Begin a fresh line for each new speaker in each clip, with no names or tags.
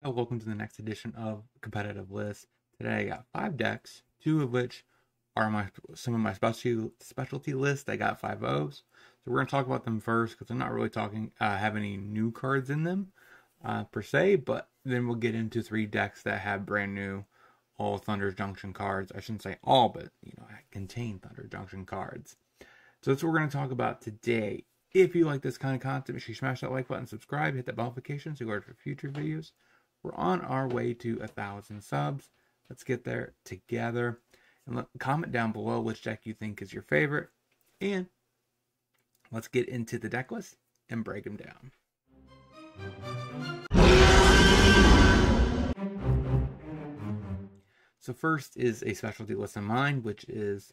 Welcome to the next edition of Competitive List. Today I got 5 decks, 2 of which are some of my specialty lists. I got 5 O's. So we're going to talk about them first because I'm not really have any new cards in them per se, but then we'll get into 3 decks that have brand new all Thunder Junction cards. I shouldn't say all, but contain Thunder Junction cards. So that's what we're going to talk about today. If you like this kind of content, make sure you smash that like button, subscribe, hit that bell notification so you're alerted for future videos. We're on our way to 1,000 subs. Let's get there together. And comment down below which deck you think is your favorite. And let's get into the deck list and break them down. So first is a specialty list of mine, which is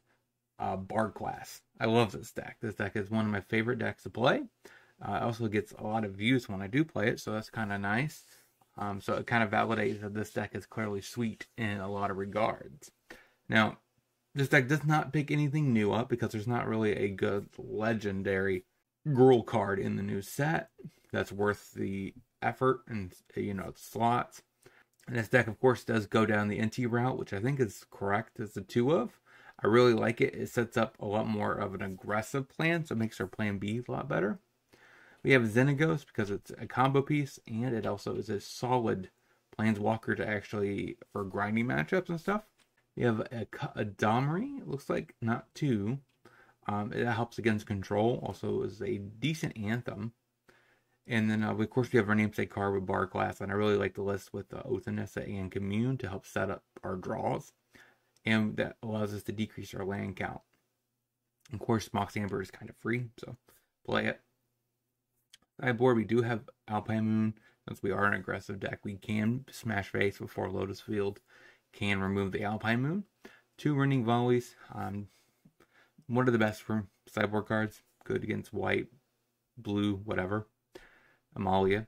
Bard class. I love this deck. This deck is one of my favorite decks to play. It also gets a lot of views when I do play it, so that's kind of nice. So it kind of validates that this deck is clearly sweet in a lot of regards. Now, this deck does not pick anything new up because there's not really a good legendary Gruul card in the new set that's worth the effort and slots. And this deck, of course, does go down the NT route, which I think is correct as the 2 of. I really like it. It sets up a lot more of an aggressive plan, so it makes our plan B a lot better. We have Xenagos because it's a combo piece, and it also is a solid planeswalker to actually for grinding matchups and stuff. We have a Domri, it looks like, not 2. It helps against control, also is a decent anthem. And then, of course, we have our namesake card with Bard class, and I really like the list with Othanessa and Commune to help set up our draws. And that allows us to decrease our land count. Of course, Mox Amber is kind of free, so play it. Sideboard, we do have Alpine Moon. Since we are an aggressive deck, we can smash face before Lotus Field can remove the Alpine Moon. 2 Running Volleys. One of the best for sideboard cards. Good against white, blue, whatever. Amalia.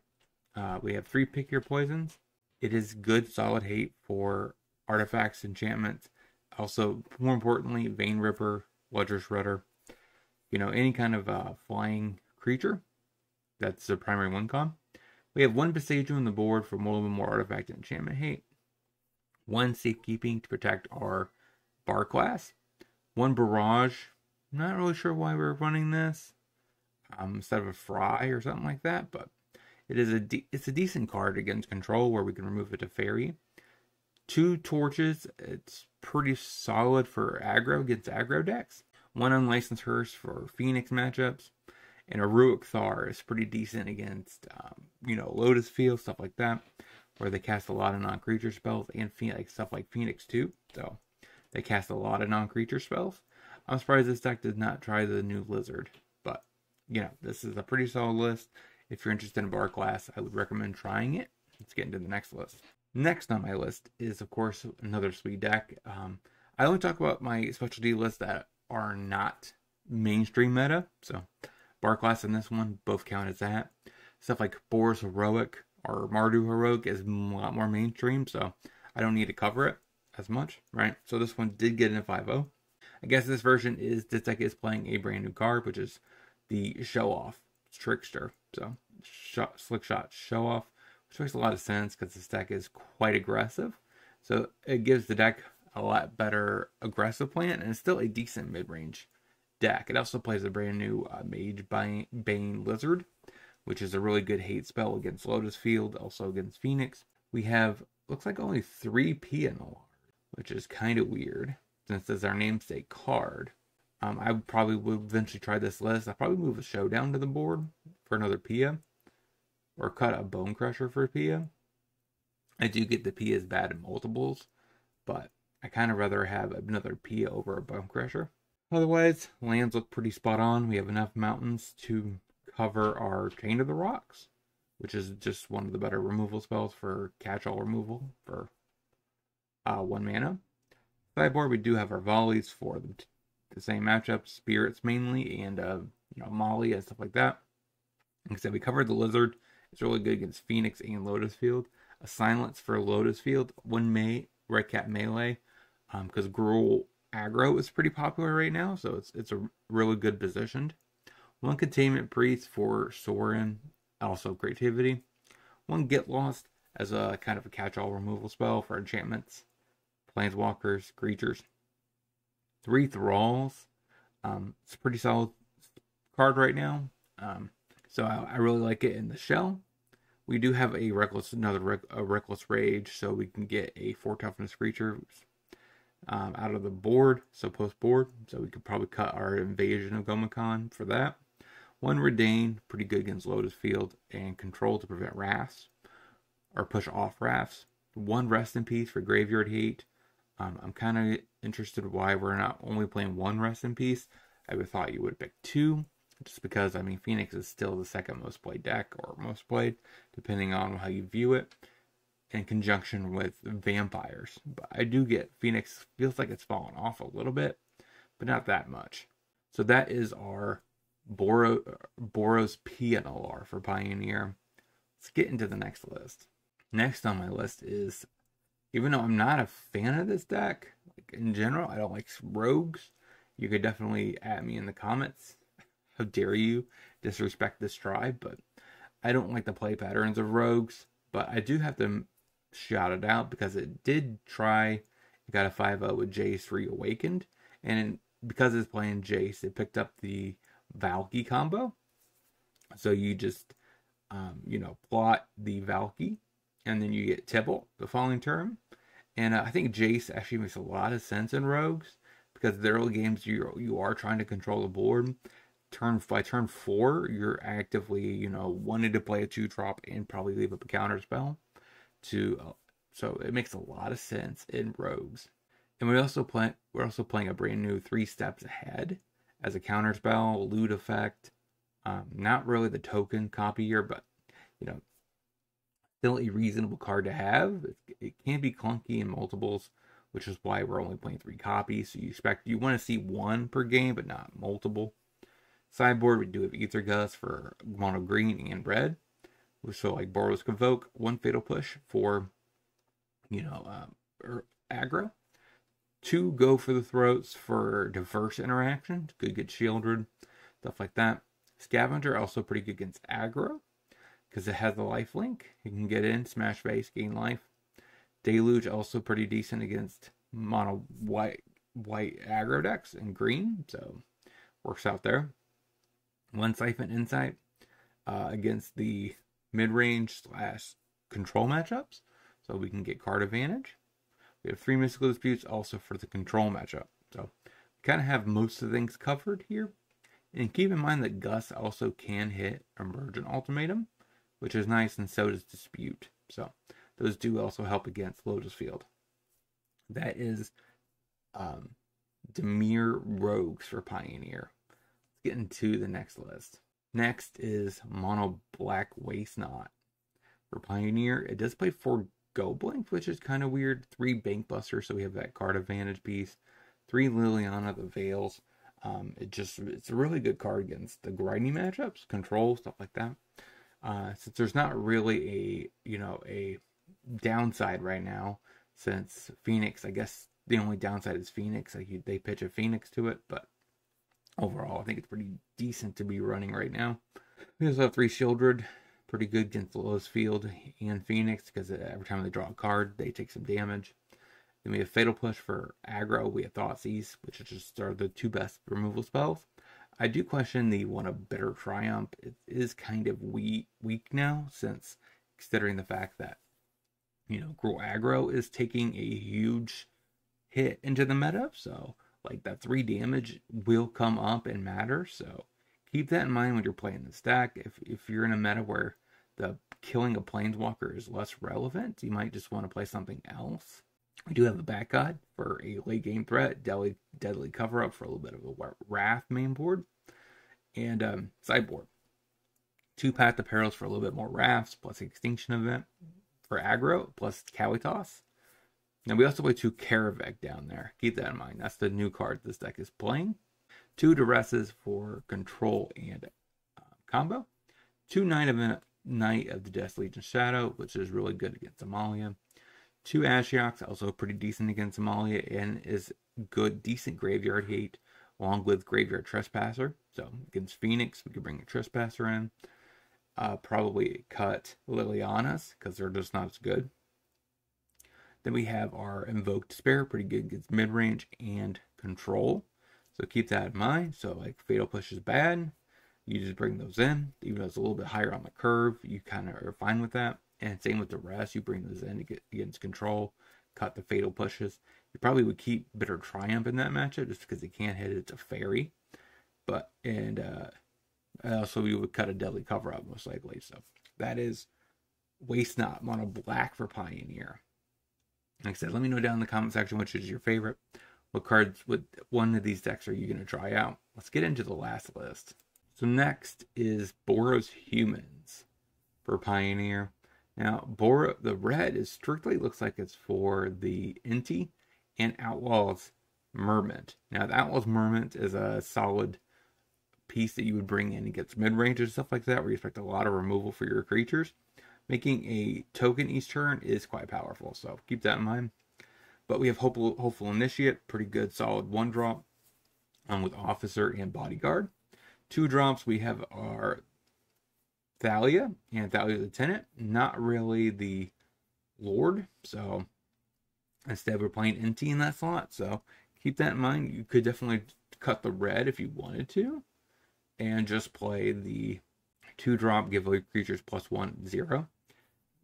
We have 3 Pick Your Poisons. It is good, solid hate for artifacts, enchantments. Also, more importantly, Vein Ripper, Ledger Shredder. Any kind of flying creature. That's the primary win con. We have 1 Besiju on the board for a little bit more artifact and enchantment hate. 1 Safekeeping to protect our Bard class. 1 Barrage. Not really sure why we're running this. Instead of a Fry or something like that, but it's a decent card against control where we can remove it to Fairy. 2 Torches. It's pretty solid for aggro against aggro decks. 1 Unlicensed Hearse for Phoenix matchups. And a Ruick Thar is pretty decent against, Lotus Field, stuff like that, where they cast a lot of non-creature spells, and stuff like Phoenix too. So they cast a lot of non-creature spells. I'm surprised this deck did not try the new Lizard, but this is a pretty solid list. If you're interested in Bard class, I would recommend trying it. Let's get into the next list. Next on my list is, of course, another sweet deck. I only talk about my specialty lists that are not mainstream meta, so Bard class and this one both count as that. Stuff like Boros Heroic or Mardu Heroic is a lot more mainstream, so I don't need to cover it as much, right? So this one did get in a 5-0. I guess this deck is playing a brand new card, which is the Show Off Trickster. So Slick Shot Show Off, which makes a lot of sense because this deck is quite aggressive. So it gives the deck a lot better aggressive plan, and it's still a decent mid-range deck. It also plays a brand new Mage Bane Lizard, which is a really good hate spell against Lotus Field, also against Phoenix. We have, looks like only 3 P&L, which is kind of weird, since it's our namesake card. I probably would eventually try this list. I'll probably move a Showdown to the board for another Pia, or cut a Bone Crusher for Pia. I do get the Pia's bad in multiples, but I kind of rather have another Pia over a Bone Crusher. Otherwise, lands look pretty spot on. We have enough mountains to cover our Chain of the Rocks, which is just one of the better removal spells for catch-all removal for 1 mana. Sideboard, we do have our volleys for the same matchup, Spirits mainly, and Molly and stuff like that. Like I said, we covered the Lizard. It's really good against Phoenix and Lotus Field. A Silence for Lotus Field. 1 Red Cap Melee, because Gruul aggro is pretty popular right now, so it's a really good positioned. 1 Containment Priest for Sorin, also creativity. 1 Get Lost, as a kind of a catch-all removal spell for enchantments, planeswalkers, creatures. 3 thralls. It's a pretty solid card right now. So I really like it in the shell. We do have a reckless rage, so we can get a 4 toughness creature out of the board, so post board. So we could probably cut our invasion of Gomicon for that. 1 Redain, pretty good against Lotus Field, and control to prevent rafts or push off rafts. 1 Rest in Peace for graveyard hate. I'm kind of interested why we're not only playing 1 Rest in Peace. I would have thought you would pick 2, just because, I mean, Phoenix is still the second most played deck, or most played, depending on how you view it, in conjunction with vampires. But I do get Phoenix feels like it's fallen off a little bit, but not that much. So that is our Boros PNLR for Pioneer. Let's get into the next list. Next on my list is, even though I'm not a fan of this deck, like in general, I don't like rogues. You could definitely at me in the comments. How dare you disrespect this tribe? But I don't like the play patterns of rogues. But I do have to shout it out because it did try. It got a 5-0 with Jace Reawakened. And because it's playing Jace, it picked up the Valky combo. So you just, plot the Valky. And then you get Tibble the following turn. And I think Jace actually makes a lot of sense in rogues, because the early games you are trying to control the board. By turn 4, you're actively, wanting to play a 2-drop and probably leave up a counter spell. So it makes a lot of sense in rogues. And we're also playing a brand new 3 Steps Ahead as a counter spell, loot effect. Not really the token copier, but still a reasonable card to have. It can be clunky in multiples, which is why we're only playing 3 copies. So you want to see 1 per game, but not multiple. Sideboard, we do have Ether Gust for mono green and red. So like Boros Convoke, 1 Fatal Push for, aggro. 2 Go for the Throats for diverse interaction. Good get shielded, stuff like that. Scavenger, also pretty good against aggro, because it has the life link. You can get in, smash base, gain life. Deluge, also pretty decent against mono white aggro decks and green, so works out there. 1 Siphon Insight against the mid-range / control matchups, so we can get card advantage. We have 3 Mystical Disputes also for the control matchup, so we kind of have most of the things covered here. And keep in mind that Gus also can hit Emergent Ultimatum, which is nice, and so does Dispute. So those do also help against Lotus Field. That is Dimir Rogues for Pioneer. Let's get into the next list. Next is Mono Black Waste Knot for Pioneer. It does play 4 Goblins, which is kind of weird. 3 Bank Busters, so we have that card advantage piece. 3 Liliana the Veils. It's a really good card against the grinding matchups, control, stuff like that. Since there's not really a downside right now, since Phoenix, I guess the only downside is Phoenix. Like they pitch a Phoenix to it, but overall, I think it's pretty decent to be running right now. We also have 3 Shieldred, pretty good against Lotus Field and Phoenix, because every time they draw a card, they take some damage. Then we have Fatal Push for aggro. We have Thoughtseize, which are the 2 best removal spells. I do question the one of Bitter Triumph. It is kind of weak now, since considering the fact that, Gruul aggro is taking a huge hit into the meta. So, like, that 3 damage will come up and matter. So, keep that in mind when you're playing this deck. If you're in a meta where the killing a Planeswalker is less relevant, you might just want to play something else. We do have a Bat God for a late game threat, deadly cover up for a little bit of a Wrath main board, and sideboard. 2 Path to Perils for a little bit more Wraths, plus Extinction Event for aggro, plus Kalitas. Now we also play 2 Karavek down there. Keep that in mind. That's the new card this deck is playing. 2 Duresses for control and combo. 2 Knight of the Death Legion Shadow, which is really good against Amalia. 2 Ashioks, also pretty decent against Amalia, and is decent graveyard hate, along with Graveyard Trespasser. So against Phoenix, we could bring a Trespasser in. probably cut Liliana's because they're just not as good. Then we have our Invoke Despair, pretty good against mid-range and control. So keep that in mind. So like Fatal Push is bad. You just bring those in. Even though it's a little bit higher on the curve, you kind of are fine with that. And same with the rest. You bring those in to get against control, cut the Fatal Pushes. You probably would keep Bitter Triumph in that matchup just because it can't hit it. It's a fairy. But, and also you would cut a Deadly Cover-Up most likely. So that is Waste Not Mono Black for Pioneer. Like I said, let me know down in the comment section which is your favorite. What cards, what one of these decks are you going to try out? Let's get into the last list. So next is Boros Humans for Pioneer. Now, the red is strictly looks like it's for the Inti and Outlaws Mermint. Now, the Outlaws Mermint is a solid piece that you would bring in against mid-range and stuff like that, where you expect a lot of removal for your creatures. Making a token each turn is quite powerful, so keep that in mind. But we have Hopeful Initiate, pretty good, solid 1-drop with Officer and Bodyguard. 2-drops, we have our Thalia and Thalia Lieutenant. Not really the Lord, so instead we're playing NT in that slot. So keep that in mind. You could definitely cut the red if you wanted to, and just play the 2-drop, give away creatures +1/0.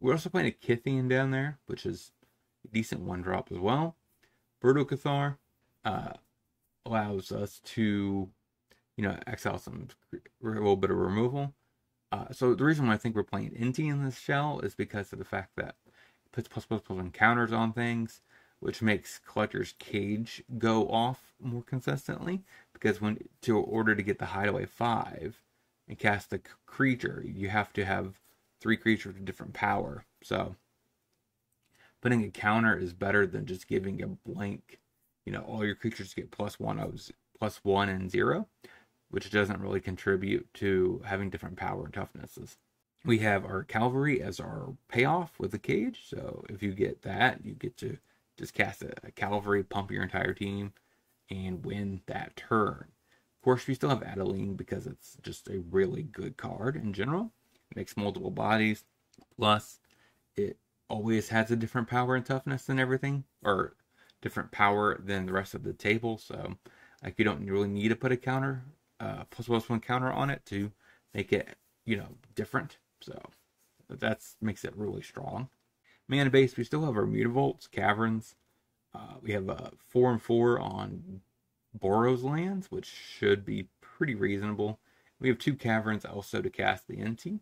We're also playing a Kithian down there, which is a decent 1-drop as well. Brutal Cathar allows us to, exile a little bit of removal. So the reason why I think we're playing Inti in this shell is because of the fact that it puts +++ counters on things, which makes Collector's Cage go off more consistently. Because in order to get the Hideaway 5 and cast a creature, you have to have 3 creatures with different power. So putting a counter is better than just giving a blank, all your creatures get +1 and 0, which doesn't really contribute to having different power and toughnesses. We have our Cavalry as our payoff with the Cage. So if you get that, you get to just cast a Cavalry, pump your entire team, and win that turn. Of course, we still have Adeline because it's just a really good card in general. It makes multiple bodies. Plus, it always has a different power and toughness than everything, or different power than the rest of the table. So, like, you don't really need to put a counter, ++1 counter on it to make it, different. So that makes it really strong. Mana base, we still have our Mutavaults, Caverns. We have a 4/4 on Boros lands, which should be pretty reasonable. We have 2 Caverns also to cast the NT.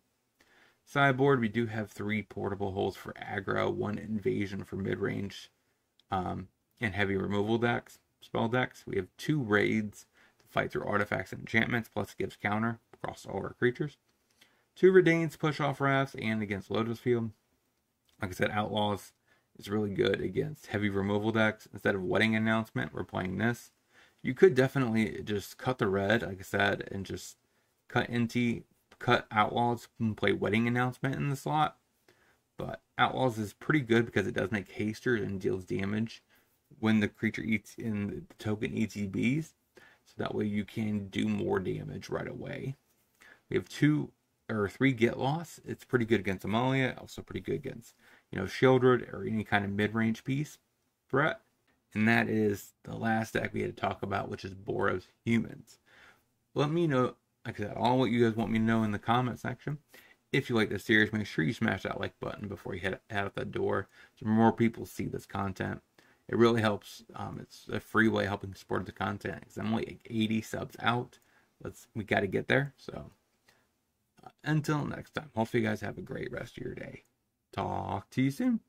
Sideboard, we do have 3 portable holes for aggro, 1 invasion for mid-range, and heavy removal spell decks. We have 2 raids to fight through artifacts and enchantments, plus it gives counter across all our creatures. 2 Redains, push off rafts, and against Lotus Field. Like I said, Outlaws is really good against heavy removal decks. Instead of Wedding Announcement, we're playing this. You could definitely just cut the red, like I said, and just cut Outlaws and play Wedding Announcement in the slot. But Outlaws is pretty good because it does make hasters and deals damage when the creature eats in the token ETBs. So that way you can do more damage right away. We have 3 Get Loss. It's pretty good against Amalia, also pretty good against, Shieldred or any kind of mid-range piece threat. And that is the last deck we had to talk about, which is Boros Humans. Let me know, like I said, all what you guys want me to know in the comment section. If you like this series, make sure you smash that like button before you head out the door so more people see this content. It really helps. It's a free way of helping support the content because I'm only 80 subs out. We got to get there. So until next time, hopefully you guys have a great rest of your day. Talk to you soon.